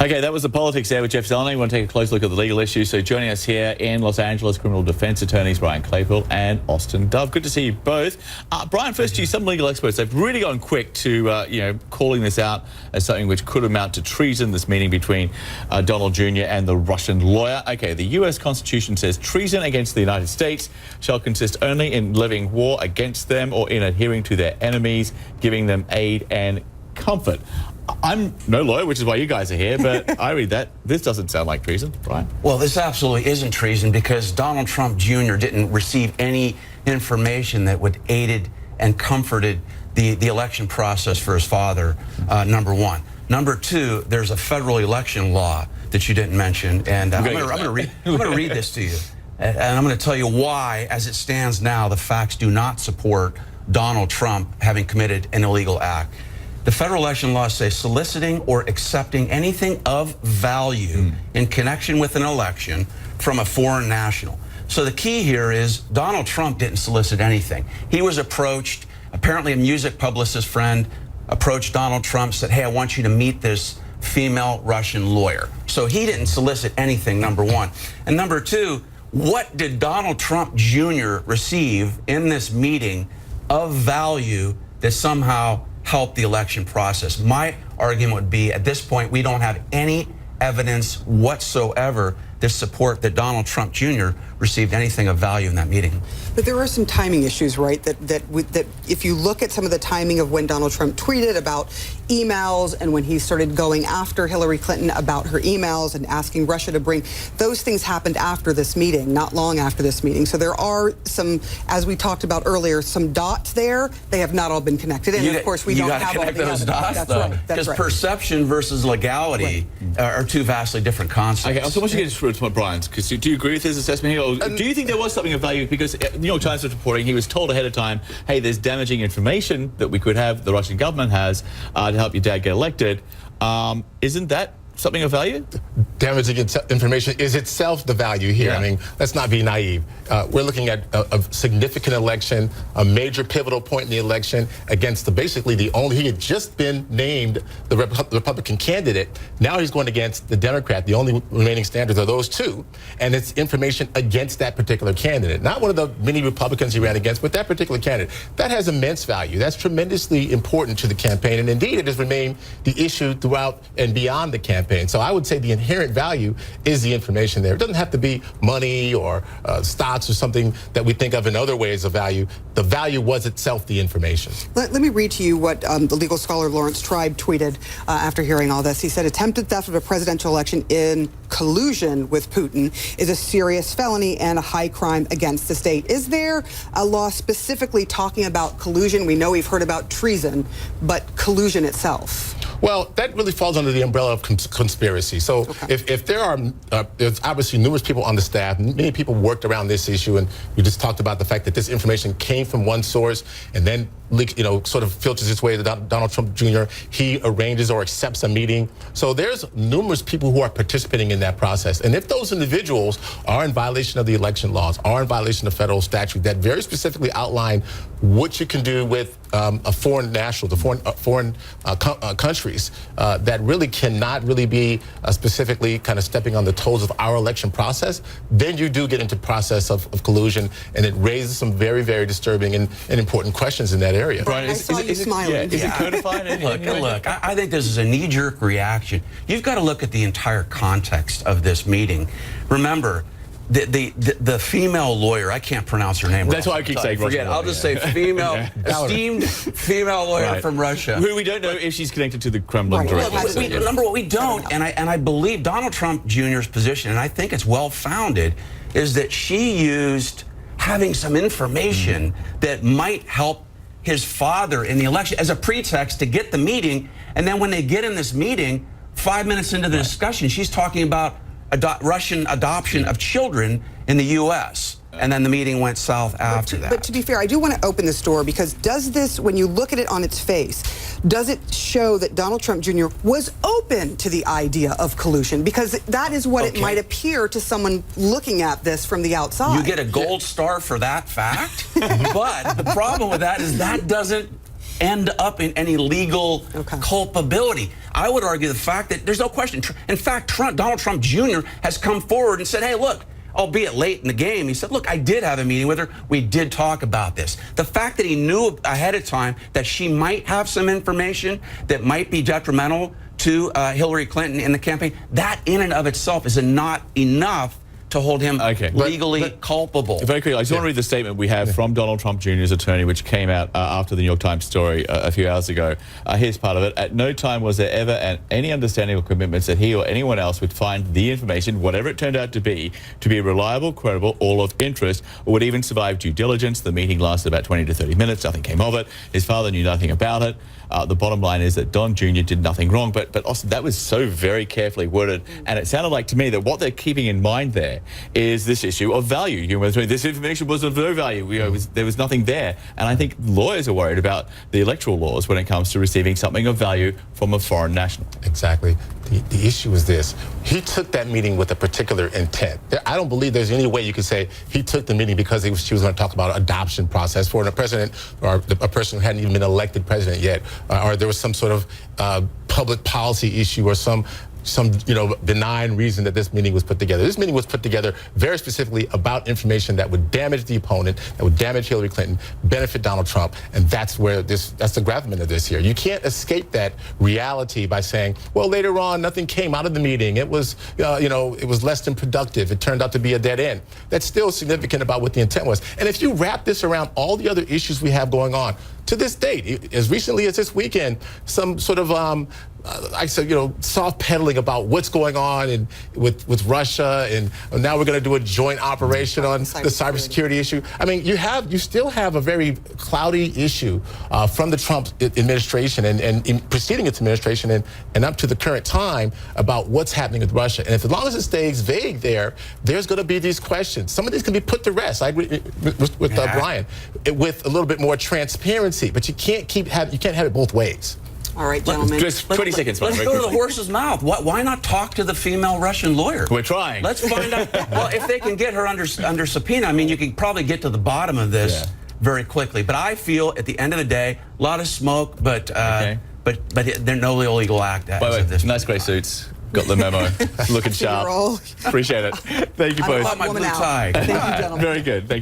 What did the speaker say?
Okay, that was the politics there with Jeff Zeleny. We want to take a close look at the legal issues. So joining us here in Los Angeles, criminal defense attorneys Brian Claypool and Austin Dove. Good to see you both. Brian, first to you, some legal experts, they've really gone quick to, calling this out as something which could amount to treason, this meeting between Donald Jr. and the Russian lawyer. Okay, the U.S. Constitution says treason against the United States shall consist only in levying war against them or in adhering to their enemies, giving them aid and comfort. I'm no lawyer, which is why you guys are here, but I read that. This doesn't sound like treason, right? Well, this absolutely isn't treason because Donald Trump Jr. didn't receive any information that would aided and comforted the election process for his father, number one. Number two, there's a federal election law that you didn't mention, and I'm going to read this to you. And I'm going to tell you why, as it stands now, the facts do not support Donald Trump having committed an illegal act. The federal election laws say soliciting or accepting anything of value in connection with an election from a foreign national. So the key here is Donald Trump didn't solicit anything. He was approached, apparently a music publicist friend approached Donald Trump, said, hey, I want you to meet this female Russian lawyer. So he didn't solicit anything, number one. And number two, what did Donald Trump Jr. receive in this meeting of value that somehow help the election process? My argument would be, at this point, we don't have any evidence whatsoever to support that Donald Trump Jr. received anything of value in that meeting. But there are some timing issues, right? That if you look at some of the timing of when Donald Trump tweeted about emails and when he started going after Hillary Clinton about her emails and asking Russia to bring, those things happened after this meeting, not long after this meeting. So there are some, as we talked about earlier, some dots there. They have not all been connected. And of course, we don't have all the those dots, that's though. right. Because perception versus legality are two vastly different concepts. Okay, so once you get to Brian's, because do you agree with his assessment here? Or do you think there was something of value? Because New York Times was reporting he was told ahead of time, hey, there's damaging information that we could have, the Russian government has, to help your dad get elected. Isn't that something of value? Damaging information is itself the value here. Yeah. I mean, let's not be naive. We're looking at a significant election, a major pivotal point in the election against basically the only, he had just been named the Republican candidate. Now he's going against the Democrat. The only remaining standards are those two. And it's information against that particular candidate. Not one of the many Republicans he ran against, but that particular candidate. That has immense value. That's tremendously important to the campaign. And indeed, it has remained the issue throughout and beyond the campaign. So I would say the inherent value is the information there. It doesn't have to be money or stocks or something that we think of in other ways of value. The value was itself the information. Let me read to you what the legal scholar Lawrence Tribe tweeted after hearing all this. He said, attempted theft of a presidential election in collusion with Putin is a serious felony and a high crime against the state. Is there a law specifically talking about collusion? We know we've heard about treason, but collusion itself? Well, that really falls under the umbrella of conspiracy. So if there are, there's obviously numerous people on the staff, many people worked around this issue, and we just talked about the fact that this information came from one source and then sort of filters its way to Donald Trump Jr. He arranges or accepts a meeting. So there's numerous people who are participating in that process. And if those individuals are in violation of the election laws, are in violation of federal statute that very specifically outline what you can do with a foreign national, the foreign countries that really cannot really be specifically kind of stepping on the toes of our election process, then you do get into process of collusion, and it raises some very, very disturbing and important questions in that area. Brian, I saw you smiling. Is it codified? Look, I think this is a knee-jerk reaction. You've got to look at the entire context of this meeting. Remember, the female lawyer, I can't pronounce her name. That's why I keep saying Russian. Forget, I'll just say female, esteemed female lawyer from Russia. Who we don't know if she's connected to the Kremlin directly. Number one, we don't, and I believe Donald Trump Jr.'s position, and I think it's well-founded, is that she used having some information that might help his father in the election as a pretext to get the meeting, and then when they get in this meeting, 5 minutes into the discussion, she's talking about Russian adoption of children in the U.S. And then the meeting went south after that. But to be fair, I do want to open this door, because does this, when you look at it on its face, does it show that Donald Trump Jr. was open to the idea of collusion? Because that is what it might appear to someone looking at this from the outside. You get a gold star for that fact, but the problem with that is that doesn't end up in any legal Okay. culpability. I would argue the fact that there's no question. In fact, Donald Trump Jr. has come forward and said, hey, look, albeit late in the game, he said, look, I did have a meeting with her. We did talk about this. The fact that he knew ahead of time that she might have some information that might be detrimental to Hillary Clinton in the campaign, that in and of itself is not enough to hold him legally culpable. Very quickly, I just want to read the statement we have from Donald Trump Jr.'s attorney, which came out after the New York Times story a few hours ago. Here's part of it. At no time was there ever any understanding or commitments that he or anyone else would find the information, whatever it turned out to be reliable, credible, or of interest, or would even survive due diligence. The meeting lasted about 20 to 30 minutes. Nothing came of it. His father knew nothing about it. The bottom line is that Don Jr. did nothing wrong, but Austin, that was so very carefully worded, and it sounded like to me that what they're keeping in mind there is this issue of value. You know, this information was of no value. You know, there was nothing there, and I think lawyers are worried about the electoral laws when it comes to receiving something of value from a foreign national. Exactly. The issue is this. He took that meeting with a particular intent. I don't believe there's any way you could say he took the meeting because she was going to talk about adoption process for a president or a person who hadn't even been elected president yet, or there was some sort of public policy issue or some benign reason that this meeting was put together. This meeting was put together very specifically about information that would damage the opponent, that would damage Hillary Clinton, benefit Donald Trump, and that's the gravamen of this here. You can't escape that reality by saying, well, later on, nothing came out of the meeting. It was, it was less than productive. It turned out to be a dead end. That's still significant about what the intent was. And if you wrap this around all the other issues we have going on, to this date, as recently as this weekend, some sort of soft peddling about what's going on with Russia, and now we're going to do a joint operation on the cybersecurity issue. I mean, you still have a very cloudy issue from the Trump administration and preceding its administration and up to the current time about what's happening with Russia. And if as long as it stays vague there's going to be these questions. Some of these can be put to rest. I agree with Brian, with a little bit more transparency. But you can't have it both ways. All right, gentlemen. Just 20 seconds. Let's go to the horse's mouth. Why not talk to the female Russian lawyer? We're trying. Let's find out. Well, if they can get her under subpoena, I mean, you can probably get to the bottom of this very quickly. But I feel at the end of the day, a lot of smoke, but they're no illegal act as of this. Nice grey suits. Got the memo. Looking sharp. Appreciate it. Thank you both. My blue tie. Thank you, gentlemen. Very good. Thank you.